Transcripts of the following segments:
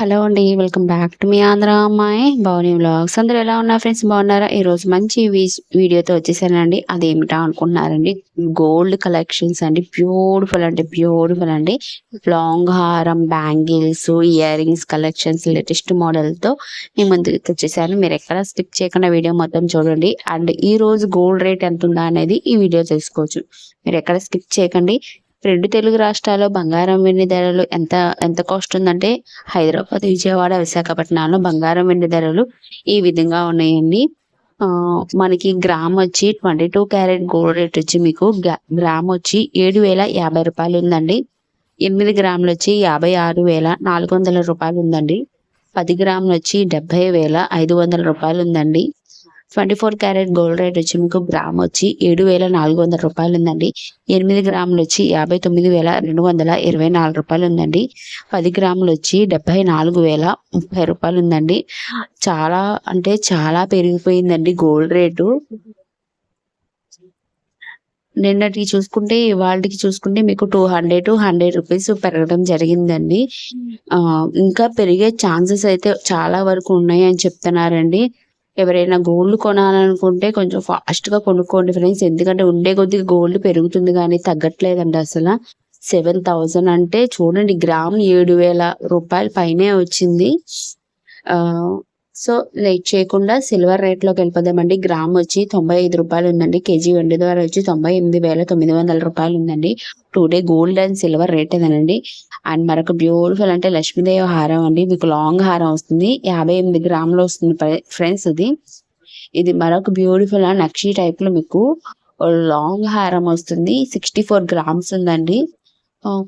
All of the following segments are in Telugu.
హలో అండి. Welcome back to me Andhra అమ్మాయి భవాని వ్లాగ్స్. అందరూ ఎలా ఉన్నారు ఫ్రెండ్స్, బాగున్నారా? ఈరోజు మంచి వీడియోతో వచ్చేసానండి. అదేమిటా అనుకుంటున్నారండి, గోల్డ్ కలెక్షన్స్ అండి. బ్యూటిఫుల్ అంటే బ్యూటిఫుల్ అండి. లాంగ్ హారం, bangles, ear rings collections latest మోడల్తో మీ ముందుకు వచ్చేసాను. మీరు ఎక్కడ స్కిప్ చేయకుండా వీడియో మొత్తం చూడండి. అండ్ ఈ రోజు గోల్డ్ రేట్ ఎంత ఉందా అనేది ఈ వీడియో తెలుసుకోవచ్చు. మీరు ఎక్కడ స్కిప్ చేయకండి. రెండు తెలుగు రాష్ట్రాల్లో బంగారం వెండి ధరలు ఎంత ఎంత కాస్ట్ ఉందంటే, హైదరాబాద్, విజయవాడ, విశాఖపట్నంలో బంగారం వెండి ధరలు ఈ విధంగా ఉన్నాయండి. మనకి గ్రామ్ వచ్చి 22 క్యారెట్ గోల్డ్ రేట్ వచ్చి మీకు గ్రామ్ వచ్చి 7,050 రూపాయలు ఉందండి. 8 గ్రాములు వచ్చి 56,400 రూపాయలు ఉందండి. 10 గ్రాములు వచ్చి 70,500 రూపాయలు ఉందండి. 24 క్యారెట్ గోల్డ్ రేట్ వచ్చి మీకు గ్రామ్ వచ్చి 7,400 రూపాయలు ఉందండి. 8 గ్రాములు వచ్చి 59,224 రూపాయలు ఉందండి. 10 గ్రాములు వచ్చి 74,030 రూపాయలు ఉందండి. చాలా అంటే చాలా పెరిగిపోయిందండి గోల్డ్ రేటు. నిన్నటికి చూసుకుంటే ఇవాళకి చూసుకుంటే మీకు 200 రూపీస్ పెరగడం జరిగిందండి. ఇంకా పెరిగే ఛాన్సెస్ అయితే చాలా వరకు ఉన్నాయి అని చెప్తున్నారండి. ఎవరైనా గోల్డ్ కొనాలనుకుంటే కొంచెం ఫాస్ట్గా కొనుక్కోండి ఫ్రెండ్స్. ఎందుకంటే ఉండే కొద్దిగా గోల్డ్ పెరుగుతుంది కానీ తగ్గట్లేదండి అసలు. 7,000 అంటే చూడండి, గ్రామ్ 7,000 రూపాయల పైనే వచ్చింది. సో లేట్ చేయకుండా సిల్వర్ రేట్లోకి వెళ్ళిపోదామండి. గ్రామ్ వచ్చి 95 రూపాయలు ఉందండి. కేజీ వెండి ధర వచ్చి 98,900 రూపాయలు ఉందండి. Today gold and silver rate ఏదనండి. అండ్ మరొక బ్యూటిఫుల్ అంటే లక్ష్మీదేవి హారం అండి. మీకు లాంగ్ హారం వస్తుంది, 58 గ్రాములు వస్తుంది ఫ్రెండ్స్. ఇది మరొక బ్యూటిఫుల్ నక్షి టైప్ లో మీకు లాంగ్ హారం వస్తుంది. 64 గ్రామ్స్ ఉందండి.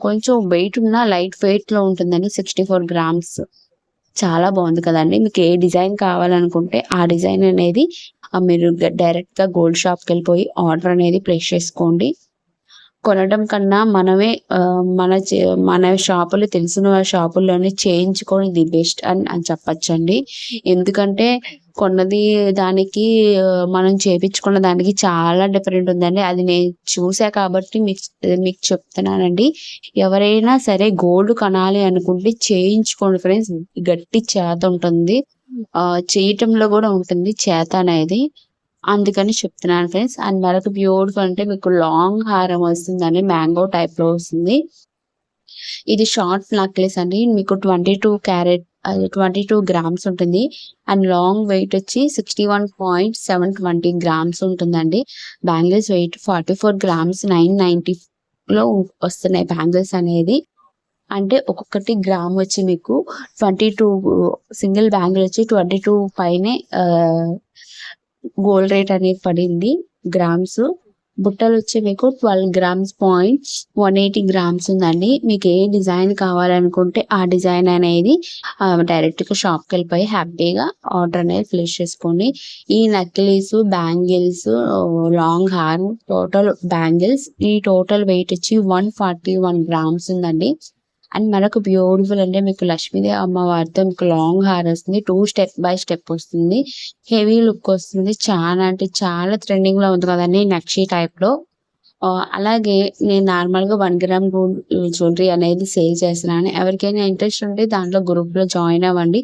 కొంచెం వెయిట్ ఉన్న లైట్ వెయిట్ లో ఉంటుందండి. 64 గ్రామ్స్ చాలా బాగుంది కదండి. మీకు ఏ డిజైన్ కావాలనుకుంటే ఆ డిజైన్ అనేది మీరు డైరెక్ట్ గా గోల్డ్ షాప్కి వెళ్ళిపోయి ఆర్డర్ అనేది ప్లేస్ చేసుకోండి. కొనడం కన్నా మనమే మన షాపులు తెలిసిన షాపుల్లోనే చేయించుకొని ది బెస్ట్ అని చెప్పచ్చండి. ఎందుకంటే కొన్నది దానికి మనం చేపించుకున్న దానికి చాలా డిఫరెంట్ ఉందండి. అది నేను చూసా కాబట్టి మీకు చెప్తున్నానండి. ఎవరైనా సరే గోల్డ్ కొనాలి అనుకుంటే చేయించుకోండి ఫ్రెండ్స్. గట్టి చేత ఉంటుంది, చేయటంలో కూడా ఉంటుంది చేత అనేది. అందుకని చెప్తున్నాను ఫ్రెండ్స్. అండ్ మరొక బ్యూటిఫుల్ అంటే మీకు లాంగ్ హారం వస్తుందండి, మ్యాంగో టైప్ లో వస్తుంది. ఇది షార్ట్ నెక్లెస్ అండి. మీకు 22 గ్రామ్స్ ఉంటుంది. అండ్ లాంగ్ వెయిట్ వచ్చి 61.720 గ్రామ్స్ ఉంటుందండి. బ్యాంగిల్స్ వెయిట్ 44 గ్రామ్స్ 990 లో వస్తున్నాయి బ్యాంగిల్స్ అనేది. అంటే ఒక్కొక్కటి గ్రామ్ వచ్చి మీకు 22 సింగిల్ బ్యాంగిల్ వచ్చి 22 పైనే గోల్డ్ రేట్ అనేది పడింది గ్రామ్స్. బుట్టలు వచ్చి మీకు 12 గ్రామ్స్ 180 గ్రామ్స్ ఉందండి. మీకు ఏ డిజైన్ కావాలనుకుంటే ఆ డిజైన్ అనేది డైరెక్ట్ గా షాప్కి వెళ్ళిపోయి హ్యాపీగా ఆర్డర్ అనేది ప్లేస్ చేసుకోండి. ఈ necklace, bangles, long haar, total bangles ఈ టోటల్ వెయిట్ వచ్చి 141 గ్రామ్స్ ఉందండి. అండ్ మరొక బ్యూటిఫుల్ అంటే మీకు లక్ష్మీదేవి అమ్మవారితో మీకు లాంగ్ హార్ వస్తుంది. 2 స్టెప్ బై స్టెప్ వస్తుంది. హెవీ లుక్ వస్తుంది. చాలా అంటే చాలా ట్రెండింగ్ లో ఉంది కదండి నక్షి టైప్ లో. అలాగే నేను నార్మల్ గా 1 గ్రామ్ గోల్డ్ జ్యువెలరీ అనేది సేల్ చేస్తున్నాను. ఎవరికైనా ఇంట్రెస్ట్ ఉంటే దాంట్లో గ్రూప్ లో జాయిన్ అవ్వండి.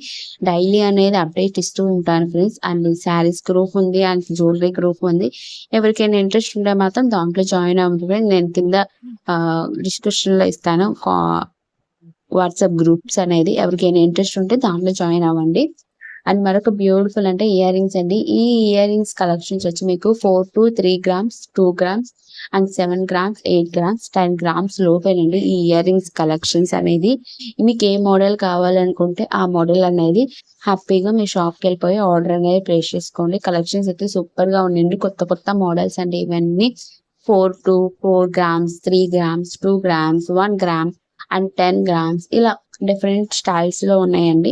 డైలీ అనేది అప్డేట్ ఇస్తూ ఉంటాను ఫ్రెండ్స్. అండ్ శారీస్ గ్రూప్ ఉంది అండ్ జ్యువెలరీ గ్రూప్ ఉంది. ఎవరికైనా ఇంట్రెస్ట్ ఉంటే మాత్రం దాంట్లో జాయిన్ అవ్వండి. నేను కింద డిస్క్రిప్షన్ లో ఇస్తాను వాట్సాప్ గ్రూప్స్ అనేది. ఎవరికైనా ఇంట్రెస్ట్ ఉంటే దాంట్లో జాయిన్ అవ్వండి. అండ్ మరొక బ్యూటిఫుల్ అంటే ఇయర్ రింగ్స్ అండి. ఈ ఇయర్ రింగ్స్ కలెక్షన్స్ వచ్చి మీకు 4 to 3 grams, 2 grams and 7 grams, 8 grams, 10 grams లోపేనండి ఈ ఇయర్ రింగ్స్ కలెక్షన్స్ అనేది. మీకు ఏ మోడల్ కావాలనుకుంటే ఆ మోడల్ అనేది హ్యాపీగా మీ షాప్కి వెళ్ళిపోయి ఆర్డర్ అనేది ప్లేస్ చేసుకోండి. కలెక్షన్స్ అయితే సూపర్ గా ఉన్నాయండి. కొత్త కొత్త మోడల్స్ అండి ఇవన్నీ. 4 grams, 3 grams, 2 grams, 1 gram and 10 grams ఇలా డిఫరెంట్ స్టైల్స్ లో ఉన్నాయండి.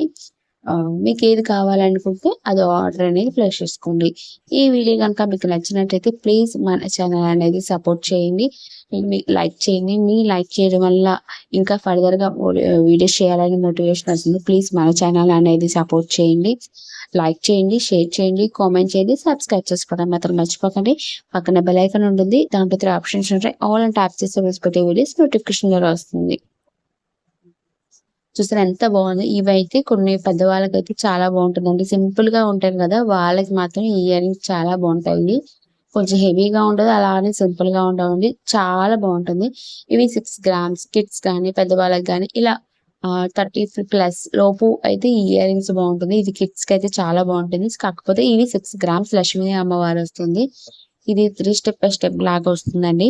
మీకు ఏది కావాలనుకుంటే అది ఆర్డర్ అనేది ప్లేస్ చేసుకోండి. ఈ వీడియో కనుక మీకు నచ్చినట్టయితే ప్లీజ్ మన ఛానల్ అనేది సపోర్ట్ చేయండి. లైక్ చేయండి. మీ లైక్ చేయడం వల్ల ఇంకా ఫర్దర్ గా వీడియోస్ చేయాలని మోటివేషన్ వస్తుంది. ప్లీజ్ మన ఛానల్ అనేది సపోర్ట్ చేయండి. లైక్ చేయండి, షేర్ చేయండి, కామెంట్ చేయండి, సబ్స్క్రైబ్ చేసుకోవడం మాత్రం మర్చిపోకండి. పక్కన బెల్ ఐకాన్ ఉంటుంది, దాంట్లో 3 ఆప్షన్స్ ఉంటాయి. ఆల్ అని ట్యాప్ చేస్తే పెట్టే వీడియోస్ నోటిఫికేషన్ ద్వారా వస్తుంది. చూసారా ఎంత బాగుంది. ఇవైతే కొన్ని పెద్దవాళ్ళకైతే చాలా బాగుంటుందండి. సింపుల్ గా ఉంటారు కదా, వాళ్ళకి మాత్రం ఈ ఇయర్ రింగ్స్ చాలా బాగుంటాయి. కొంచెం హెవీగా ఉండదు, అలానే సింపుల్ గా ఉండవండి, చాలా బాగుంటుంది. ఇవి 6 గ్రామ్స్ కిడ్స్ కానీ పెద్దవాళ్ళకి కానీ ఇలా 30+ లోపు అయితే ఈ ఇయర్ రింగ్స్ బాగుంటుంది. ఇది కిడ్స్ కి అయితే చాలా బాగుంటుంది. కాకపోతే ఇవి 6 గ్రామ్స్ లక్ష్మీ అమ్మవారు వస్తుంది. ఇది 3 స్టెప్ బై స్టెప్ లాగా వస్తుందండి.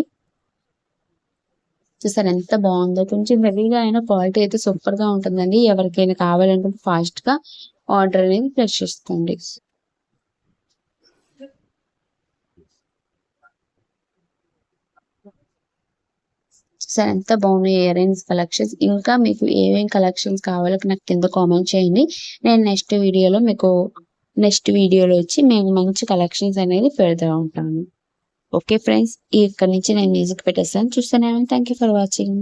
చూసారు ఎంత బాగుందో. కొంచెం హెవీగా అయినా క్వాలిటీ అయితే సూపర్ గా ఉంటుందండి. ఎవరికైనా కావాలంటే ఫాస్ట్ గా ఆర్డర్ అనేది ప్లేస్ చేసుకోండి. చూసారు ఎంత బాగున్నాయి ఇయర్ రింగ్స్ కలెక్షన్స్. ఇంకా మీకు ఏమేం కలెక్షన్స్ కావాలో నాకు కింద కామెంట్ చేయండి. నేను నెక్స్ట్ వీడియోలో వచ్చి నేను మంచి కలెక్షన్స్ అనేది పెడతా ఉంటాను. ఓకే ఫ్రెండ్స్, ఇక్కడ నుంచి నేను మ్యూజిక్ పెట్టేస్తాను, చూస్తూనే థ్యాంక్ యూ ఫర్ వాచింగ్.